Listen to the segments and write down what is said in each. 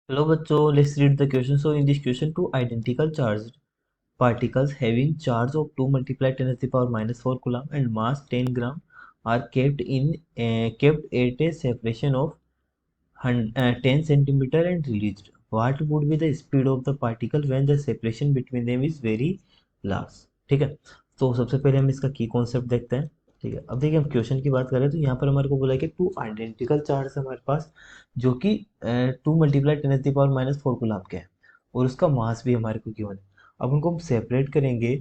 Hello बच्चों, let's read the question. So in this question, two identical charged particles having charge of 2 multiplied 10 to the power minus 4 coulomb and mass 10 gram are kept at a separation of 10 centimeter and released. What would be the speed of the particle when the separation between them is very large? ठीक है, तो सबसे पहले हम इसका की concept देखते हैं। ठीक है, अब देखिए हम क्वेश्चन की बात करें तो यहाँ पर हमारे को बोला है कि टू आइडेंटिकल चार्ज है हमारे पास, जो कि 2 × 10⁻⁴ गुलाम के हैं और उसका मास भी हमारे को गिवन है। अब उनको हम सेपरेट करेंगे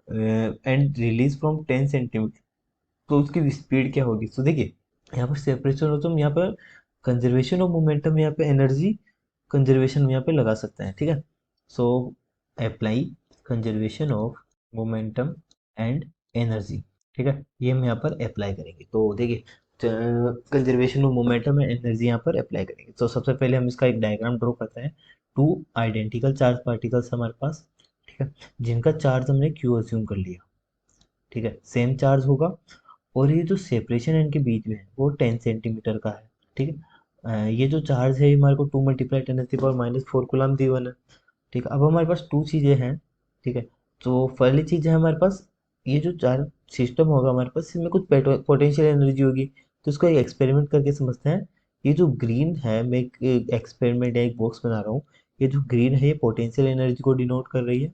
एंड रिलीज फ्रॉम 10 सेंटीमीटर, तो उसकी स्पीड क्या होगी। तो देखिए यहाँ पर सेपरेशन हो तो हम यहाँ पर कंजर्वेशन ऑफ मोमेंटम, यहाँ पे एनर्जी कंजर्वेशन हम यहाँ पे लगा सकते हैं। ठीक है, so apply conservation of momentum and energy. ठीक है, ये हम यहाँ पर अप्लाई करेंगे। तो देखिए conservation of momentum and energy यहाँ पर अप्लाई करेंगे। तो सबसे पहले हम इसका एक डायग्राम ड्रॉ करते हैं। टू आइडेंटिकल चार्ज पार्टिकल्स हमारे पास, ठीक है, जिनका चार्ज हमने क्यू अज्यूम कर लिया। ठीक है, सेम चार्ज होगा और ये जो सेपरेशन है इनके बीच में वो 10 सेंटीमीटर का है। ठीक है, ये जो चार्ज है हमारे को 2 × 10⁻⁴ कुलम दी वन है। ठीक है, अब हमारे पास टू चीज़ें हैं। ठीक है, तो पहली चीज़ है हमारे पास ये जो चार्ज सिस्टम होगा हमारे पास, इसमें कुछ पोटेंशियल एनर्जी होगी। तो इसको एक एक्सपेरिमेंट करके समझते हैं। ये जो ग्रीन है, मैं एक एक्सपेरिमेंट या एक बॉक्स बना रहा हूँ। ये जो ग्रीन है ये पोटेंशियल एनर्जी को डिनोट कर रही है।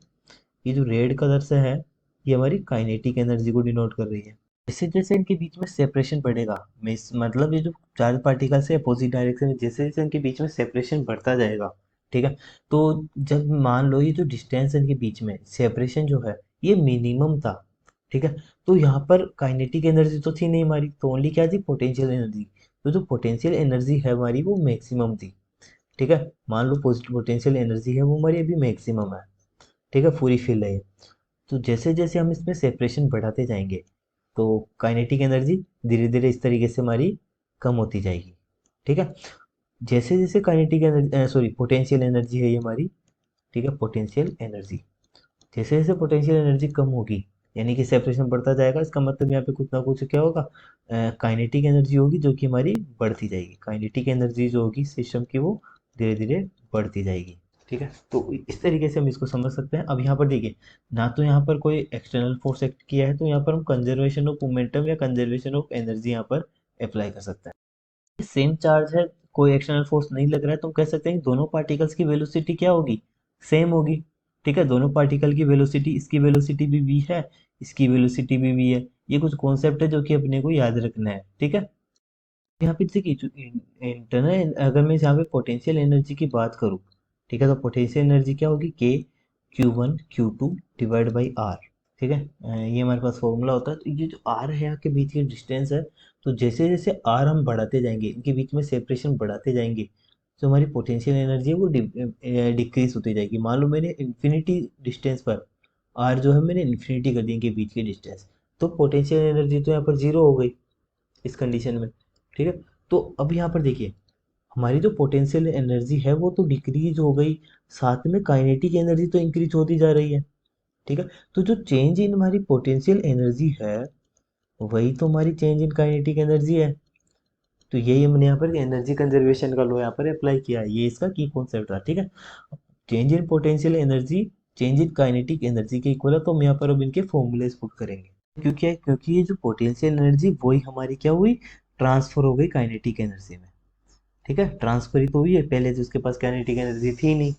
ये जो रेड कलर से है ये हमारी काइनेटिक एनर्जी को डिनोट कर रही है। जैसे जैसे इनके बीच में सेपरेशन बढ़ेगा, मतलब ये जो चार्ज पार्टिकल से अपोजिट डायरेक्शन में जैसे जैसे इनके बीच में सेपरेशन बढ़ता जाएगा, ठीक है, तो जब मान लो ये जो डिस्टेंस इनके बीच में सेपरेशन जो है ये मिनिमम था। ठीक है, तो यहाँ पर काइनेटिक एनर्जी तो थी नहीं हमारी, तो ओनली क्या थी, पोटेंशियल एनर्जी। तो जो पोटेंशियल एनर्जी है हमारी वो मैक्सिमम थी। ठीक है, मान लो पॉजिटिव पोटेंशियल एनर्जी है वो हमारी अभी मैक्सिमम है। ठीक है, पूरी फिल है ये। तो जैसे जैसे हम इसमें सेपरेशन बढ़ाते जाएंगे तो काइनेटिक एनर्जी धीरे धीरे इस तरीके से हमारी कम होती जाएगी। ठीक है, जैसे जैसे kinetic energy sorry potential energy है ये हमारी, ठीक है, पोटेंशियल एनर्जी जैसे जैसे पोटेंशियल एनर्जी कम होगी यानी कि सेपरेशन बढ़ता जाएगा, इसका मतलब यहाँ पे कुछ ना कुछ क्या होगा, काइनेटिक एनर्जी होगी जो कि हमारी बढ़ती जाएगी। काइनेटिक एनर्जी जो होगी सिस्टम की वो धीरे धीरे बढ़ती जाएगी। ठीक है, तो इस तरीके से हम इसको समझ सकते हैं। अब यहाँ पर देखिए, ना तो यहाँ पर कोई एक्सटर्नल फोर्स एक्ट किया है, तो यहाँ पर हम कंजर्वेशन ऑफ मोमेंटम या कंजर्वेशन ऑफ एनर्जी यहाँ पर अप्लाई कर सकते हैं। सेम चार्ज है, कोई एक्सटर्नल फोर्स नहीं लग रहा है, तो हम कह सकते हैं कि दोनों पार्टिकल्स की वेलोसिटी क्या होगी, सेम होगी। ठीक है, दोनों पार्टिकल की वेलोसिटी, इसकी वेलोसिटी भी v है, इसकी वेलोसिटी भी v है। ये कुछ कॉन्सेप्ट है जो कि अपने को याद रखना है। ठीक है, यहाँ पे देखिए जो इंटरनल, अगर मैं यहाँ पे पोटेंशियल एनर्जी की बात करूँ, ठीक है, तो पोटेंशियल एनर्जी क्या होगी, के Q1 Q2 divide by are. ठीक है, ये हमारे पास फॉर्मूला होता है। तो ये जो आर है यहाँ के बीच की डिस्टेंस है, तो जैसे जैसे आर हम बढ़ाते जाएंगे, इनके बीच में सेपरेशन बढ़ाते जाएंगे, तो हमारी पोटेंशियल एनर्जी है वो डिक्रीज होती जाएगी। मान लो मैंने इन्फिनिटी डिस्टेंस पर आर जो है मैंने इन्फिनिटी कर दी इनके बीच की डिस्टेंस, तो पोटेंशियल एनर्जी तो यहाँ पर जीरो हो गई इस कंडीशन में। ठीक है, तो अब यहाँ पर देखिए हमारी जो पोटेंशियल एनर्जी है वो तो डिक्रीज हो गई, साथ में काइनेटिक एनर्जी तो इंक्रीज होती जा रही है। ठीक है, तो जो चेंज इन हमारी पोटेंशियल एनर्जी है वही तो हमारी चेंज इन काइनेटिक एनर्जी है। तो यही हमने यहाँ पर एनर्जी कंजर्वेशन का लॉ यहाँ पर अप्लाई किया है, ये इसका की कॉन्सेप्ट था। ठीक है, change in potential energy change in kinetic energy के इक्वल है, तो हम यहाँ पर अब इनके फॉर्मूलेस पुट करेंगे। क्योंकि ये जो पोटेंशियल एनर्जी वही हमारी क्या हुई, ट्रांसफर हो गई काइनेटिक एनर्जी में। ठीक है, ट्रांसफर ही तो हुई है, पहले तो उसके पास काइनेटिक एनर्जी थी नहीं।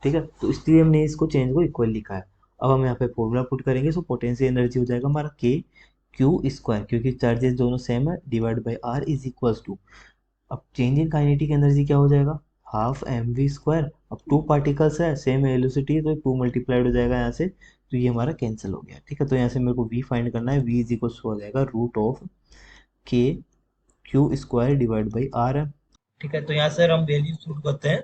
ठीक है, तो इसलिए हमने इसको चेंज को इक्वल लिखा है। अब हम यहाँ पे फॉर्मूला पुट करेंगे, सो पोटेंशियल एनर्जी हो जाएगा हमारा के क्यू स्क्वायर, क्योंकि चार्जेस दोनों सेम है, divide by r is equals to, अब चेंज इन काइनेटिक एनर्जी क्या हो जाएगा, हाफ एम वी स्क्वायर। अब टू पार्टिकल्स है, सेम वेलोसिटी, तो टू मल्टीप्लाइड हो जाएगा यहाँ से, तो ये हमारा कैंसिल हो गया। ठीक है, तो यहाँ से मेरे को वी फाइंड करना है, वी इज इक्वल्स हो जाएगा root of k q square divide by r है। ठीक है, तो यहाँ से हम वैल्यू पुट करते हैं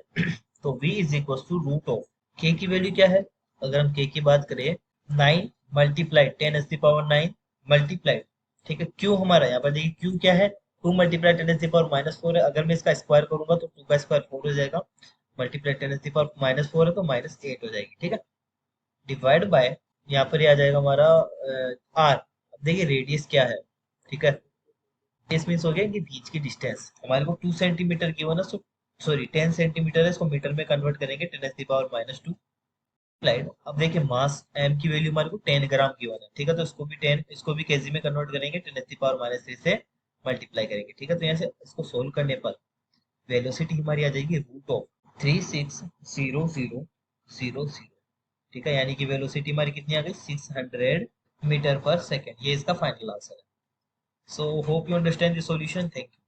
तो v is equal to root of k की वैल्यू क्या है, अगर हम के की बात करें 9 मल्टीप्लाइड 10⁻⁹ मल्टीप्लाइड, ठीक है, क्यू हमारा यहाँ पर देखिए क्यू क्या है, 2 मल्टीप्लाइड 10⁻⁻4 है, अगर मैं इसका स्क्वायर करूंगा तो 2 का स्क्वायर 4 हो जाएगा, मल्टीप्लाइड 10⁻⁻4 है तो -8 हो जाएगी। ठीक है, डिवाइड बाय यहाँ पर ये आ जाएगा हमारा आर। अब देखिए रेडियस क्या है, ठीक है, रेडियस मीन्स हो गया कि बीच की डिस्टेंस हमारे को 2 सेंटीमीटर गिवन है, सो सॉरी 10 सेंटीमीटर है, इसको मीटर में कन्वर्ट करेंगे 10⁻⁻²। स्लाइड। अब देखिए मास एम की वैल्यू हमारे को 10 ग्राम की होना है, ठीक है, तो इसको भी केजी में कन्वर्ट करेंगे 10⁻³ से मल्टीप्लाई करेंगे, ठीक है। तो यहाँ से इसको सोल्व करने पर वेलोसिटी हमारी आ जाएगी √360000, ठीक है, यानी कि वेलोसिटी हमारी कितनी आ गई 600 मीटर पर सेकेंड। ये इसका फाइनल आंसर है। So hope you understand the solution. Thank you.